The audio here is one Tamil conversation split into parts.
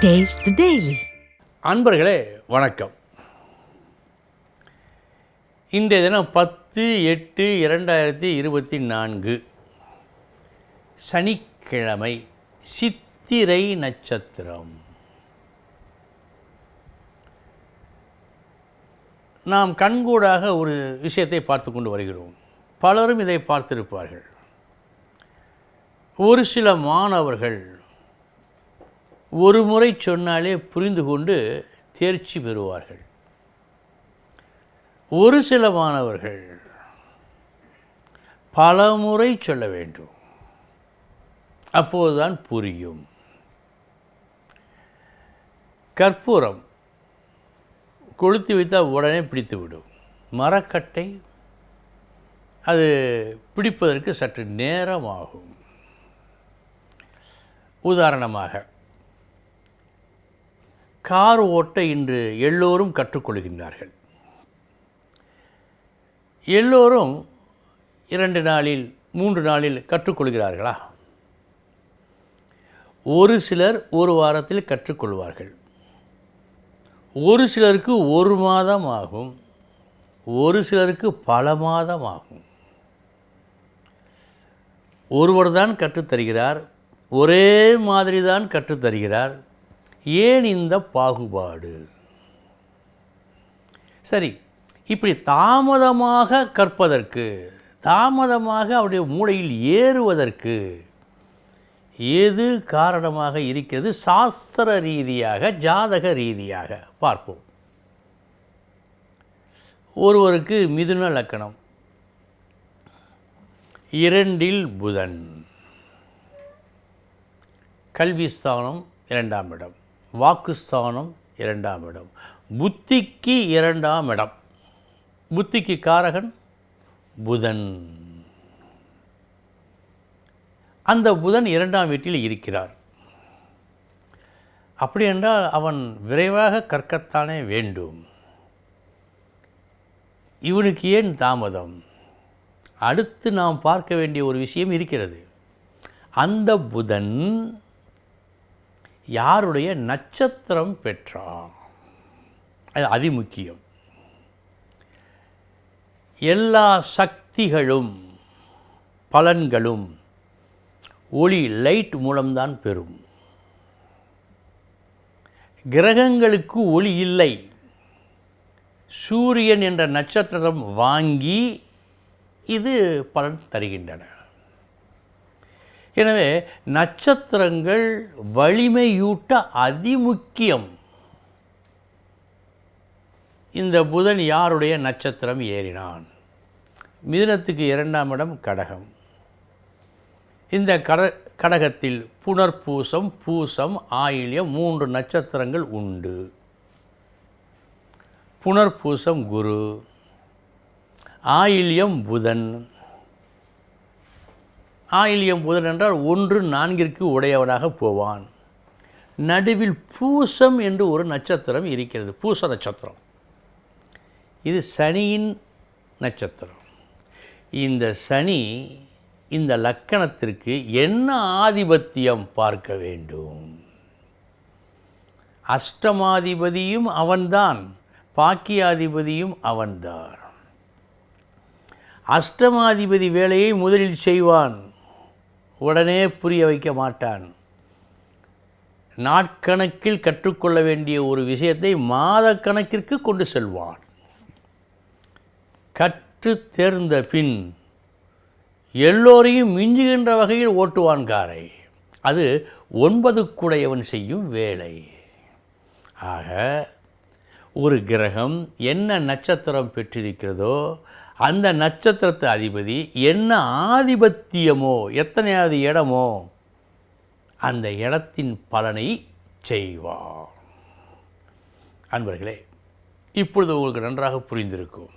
Taste the Daily. அன்பர்களே வணக்கம். இன்றைய தினம் 10/8/2024 சனிக்கிழமை, சித்திரை நட்சத்திரம். நாம் கண்கூடாக ஒரு விஷயத்தை பார்த்து கொண்டு வருகிறோம். பலரும் இதை பார்த்திருப்பார்கள். ஒரு சில மாணவர்கள் ஒரு முறை சொன்னாலே புரிந்து கொண்டு தேர்ச்சி பெறுவார்கள். ஒரு சில மாணவர்கள் பல முறை சொல்ல வேண்டும், அப்போதுதான் புரியும். கற்பூரம் கொளுத்தி வைத்தால் உடனே பிடித்துவிடும். மரக்கட்டை அது பிடிப்பதற்கு சற்று நேரமாகும். உதாரணமாக, கார் ஓட்ட இன்று எல்லோரும் கற்றுக்கொள்கின்றார்கள். எல்லோரும் 2 நாளில் 3 நாளில் கற்றுக்கொள்கிறார்களா? ஒரு சிலர் ஒரு வாரத்தில் கற்றுக்கொள்வார்கள். ஒரு சிலருக்கு 1 மாதம் ஆகும். ஒரு சிலருக்கு பல மாதம் ஆகும். ஒருவர் தான் கற்றுத்தருகிறார், ஒரே மாதிரி தான் கற்றுத்தருகிறார். ஏன் இந்த பாகுபாடு? சரி, இப்படி தாமதமாக கற்பதற்கு, தாமதமாக அவருடைய மூளையில் ஏறுவதற்கு ஏது காரணமாக இருக்கிறது? சாஸ்திர ரீதியாக, ஜாதக ரீதியாக பார்ப்போம். ஒருவருக்கு மிதுன லக்கணம், 2இல் புதன், கல்விஸ்தானம் 2ஆம் இடம், வாக்குஸ்தானம் 2ஆம் இடம், புத்திக்கு 2ஆம் இடம். புத்திக்கு காரகன் புதன். அந்த புதன் 2ஆம் வீட்டில் இருக்கிறார். அப்படி என்றால் அவன் விரைவாக கற்கத்தானே வேண்டும். இவனுக்கு ஏன் தாமதம்? அடுத்து நாம் பார்க்க வேண்டிய ஒரு விஷயம் இருக்கிறது. அந்த புதன் யாருடைய நட்சத்திரம் பெற்றான்? அது அதிமுக்கியம். எல்லா சக்திகளும் பலன்களும் ஒளி, லைட் மூலம்தான் பெறும். கிரகங்களுக்கு ஒளி இல்லை. சூரியன் என்ற நட்சத்திரம் வாங்கி இது பலன் தருகின்றன. எனவே நட்சத்திரங்கள் வலிமையூட்ட அதிமுக்கியம். இந்த புதன் யாருடைய நட்சத்திரம் ஏறினான்? மிதுனத்துக்கு 2ஆம் இடம் கடகம். இந்த கடகத்தில் புனர்பூசம், பூசம், ஆயில்யம் 3 நட்சத்திரங்கள் உண்டு. புனர்பூசம் குரு, ஆயில்யம் புதன். ஆயில்யம் புதன் என்றால் 1 4ற்கு உடையவனாக போவான். நடுவில் பூசம் என்று ஒரு நட்சத்திரம் இருக்கிறது, பூச நட்சத்திரம். இது சனியின் நட்சத்திரம். இந்த சனி இந்த லக்கணத்திற்கு என்ன ஆதிபத்தியம் பார்க்க வேண்டும்? அஷ்டமாதிபதியும் அவன்தான், பாக்கியாதிபதியும் அவன்தான். அஷ்டமாதிபதி வேலையை முதலில் செய்வான், உடனே புரிய வைக்க மாட்டான். நாட்கணக்கில் கற்றுக்கொள்ள வேண்டிய ஒரு விஷயத்தை மாதக்கணக்கிற்கு கொண்டு செல்வான். கற்று தேர்ந்த பின் எல்லோரையும் மிஞ்சுகின்ற வகையில் ஓட்டுவான் காரை. அது 9 கூடையவன் செய்யும் வேலை. ஆக ஒரு கிரகம் என்ன நட்சத்திரம் பெற்றிருக்கிறதோ அந்த நட்சத்திரத்து அதிபதி என்ன ஆதிபத்தியமோ, எத்தனையாவது இடமோ, அந்த இடத்தின் பலனை செய்வார். அன்பர்களே, இப்பொழுது உங்களுக்கு நன்றாக புரிந்திருக்கும்.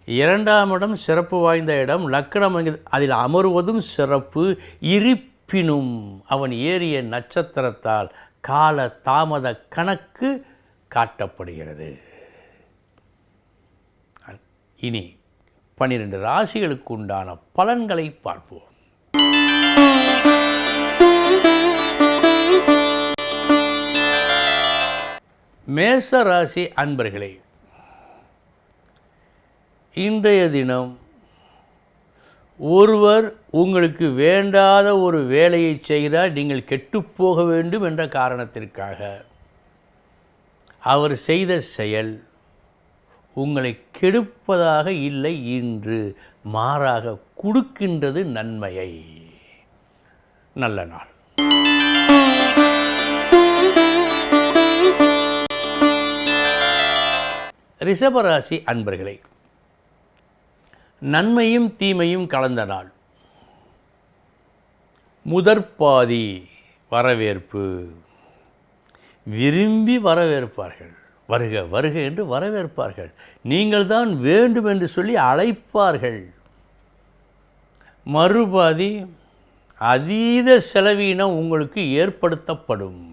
2ஆம் இடம் சிறப்பு வாய்ந்த இடம். லக்கணம் அதில் அமர்வதும் சிறப்பு. இருப்பினும் அவன் ஏறிய நட்சத்திரத்தால் கால தாமத கணக்கு காட்டப்படுகிறது. இனி 12 ராசிகளுக்கு உண்டான பலன்களை பார்ப்போம். மேஷ ராசி அன்பர்களே, இன்றைய தினம் ஒருவர் உங்களுக்கு வேண்டாத ஒரு வேலையை செய்தால் நீங்கள் கெட்டுப்போக வேண்டும் என்ற காரணத்திற்காக அவர் செய்த செயல் உங்களை கெடுப்பதாக இல்லை, இன்று மாறாக கொடுக்கின்றது நன்மையை. நல்ல நாள். ரிஷபராசி அன்பர்களே, நன்மையும் தீமையும் கலந்த நாள். முதற்பாதி வரவேற்பு, விரும்பி வரவேற்பார்கள். வருக வருக என்று வரவேற்பார்கள். நீங்கள் தான் வேண்டும் என்று சொல்லி அழைப்பார்கள். மறுபாதி அதீத செலவீனம் உங்களுக்கு ஏற்படுத்தப்படும்.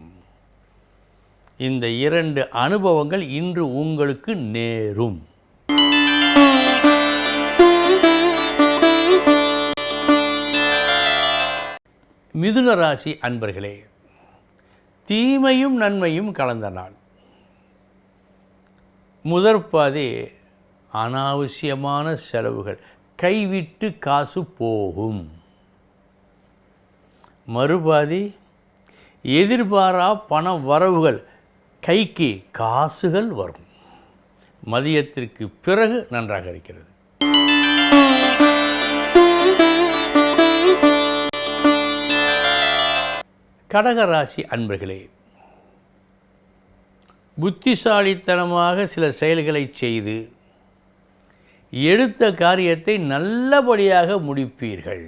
இந்த 2 அனுபவங்கள் இன்று உங்களுக்கு நேரும். மிதுன ராசி அன்பர்களே, தீமையும் நன்மையும் கலந்த நாள். முதற்பாதி அனாவசியமான செலவுகள், கைவிட்டு காசு போகும். மறுபாதி எதிர்பாரா பண வரவுகள், கைக்கு காசுகள் வரும். மதியத்திற்கு பிறகு நன்றாக இருக்கிறது. கடகராசி அன்பர்களே, புத்திசாலித்தனமாக சில செயல்களை செய்து எடுத்த காரியத்தை நல்லபடியாக முடிப்பீர்கள்.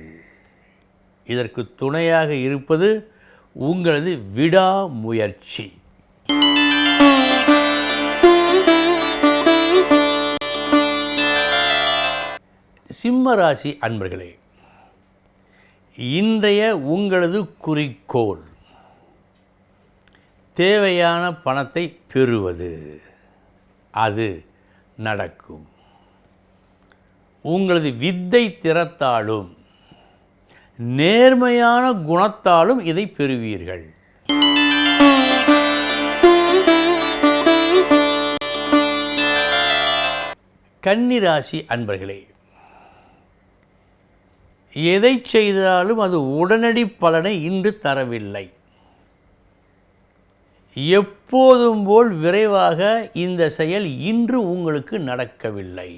இதற்கு துணையாக இருப்பது உங்களது விடாமுயற்சி. சிம்மராசி அன்பர்களே, இன்றைய உங்களது குறிக்கோள் தேவையான பணத்தை பெறுவது. அது நடக்கும். உங்களது வித்தை திறத்தாலும் நேர்மையான குணத்தாலும் இதை பெறுவீர்கள். கன்னிராசி அன்பர்களே, எதை செய்தாலும் அது உடனடி பலனை இன்று தரவில்லை. எப்போதும் போல் விரைவாக இந்த செயல் இன்று உங்களுக்கு நடக்கவில்லை.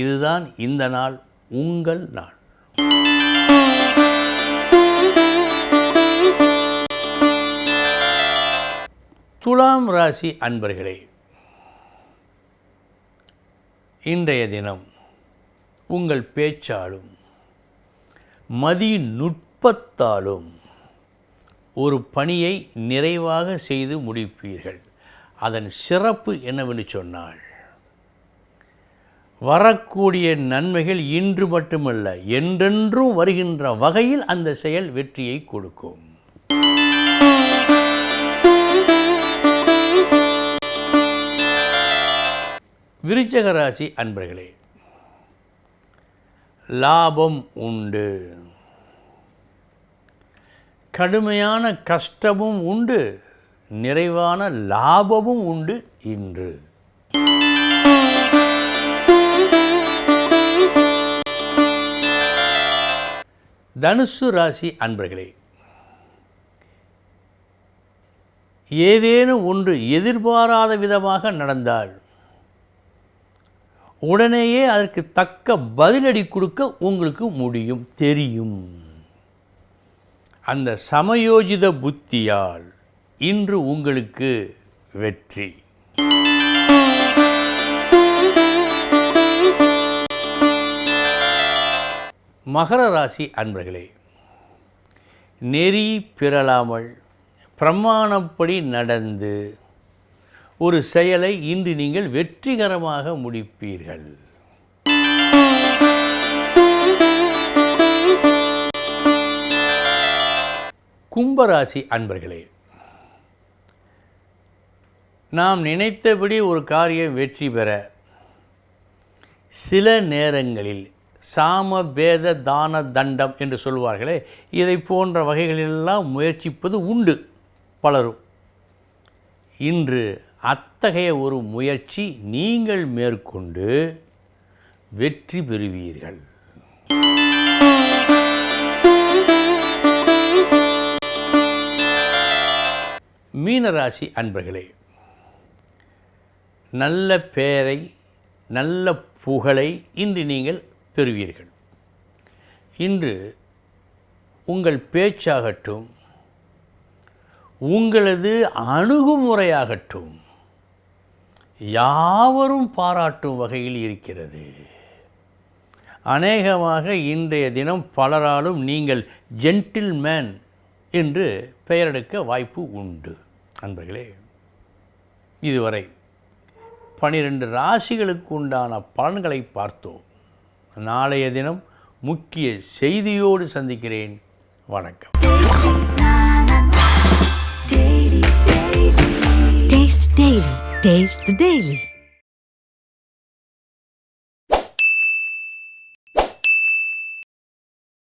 இதுதான் இந்த நாள் உங்கள் நாள். துலாம் ராசி அன்பர்களே, இன்றைய தினம் உங்கள் பேச்சாலும் மதி நுட்பத்தாலும் ஒரு பணியை நிறைவாக செய்து முடிப்பீர்கள். அதன் சிறப்பு என்னவென்று சொன்னால், வரக்கூடிய நன்மைகள் இன்று மட்டுமல்ல என்றென்றும் வருகின்ற வகையில் அந்த செயல் வெற்றியை கொடுக்கும். விருச்சிக ராசி அன்பர்களே, லாபம் உண்டு. கடுமையான கஷ்டமும் உண்டு, நிறைவான லாபமும் உண்டு இன்று. தனுசு ராசி அன்பர்களே, ஏதேனும் ஒன்று எதிர்பாராத விதமாக நடந்தால் உடனேயே அதற்கு தக்க பதிலடி கொடுக்க உங்களுக்கு முடியும், தெரியும். அந்த சமயோஜித புத்தியால் இன்று உங்களுக்கு வெற்றி. மகர ராசி அன்பர்களே, நெறி பிறழாமல் பிரமாணப்படி நடந்து ஒரு செயலை இன்று நீங்கள் வெற்றிகரமாக முடிப்பீர்கள். கும்பராசி அன்பர்களே, நாம் நினைத்தபடி ஒரு காரியம் வெற்றி பெற சில நேரங்களில் சாம பேத தான தண்டம் என்று சொல்வார்களே, இதை போன்ற வகைகளெல்லாம் முயற்சிப்பது உண்டு பலரும். இன்று அத்தகைய ஒரு முயற்சி நீங்கள் மேற்கொண்டு வெற்றி பெறுவீர்கள். மீனராசி அன்பர்களே, நல்ல பெயரை நல்ல புகழை இன்று நீங்கள் பெறுவீர்கள். இன்று உங்கள் பேச்சாகட்டும், உங்களது அணுகுமுறையாகட்டும் யாவரும் பாராட்டும் வகையில் இருக்கிறது. அநேகமாக இன்றைய தினம் பலராலும் நீங்கள் ஜென்டில்மேன் என்று பெயரெடுக்க வாய்ப்பு உண்டு. அன்பர்களே, இதுவரை 12 ராசிகளுக்கு உண்டான பலன்களை பார்த்தோம். நாளைய தினம் முக்கிய செய்தியோடு சந்திக்கிறேன். வணக்கம். Taste the Daily.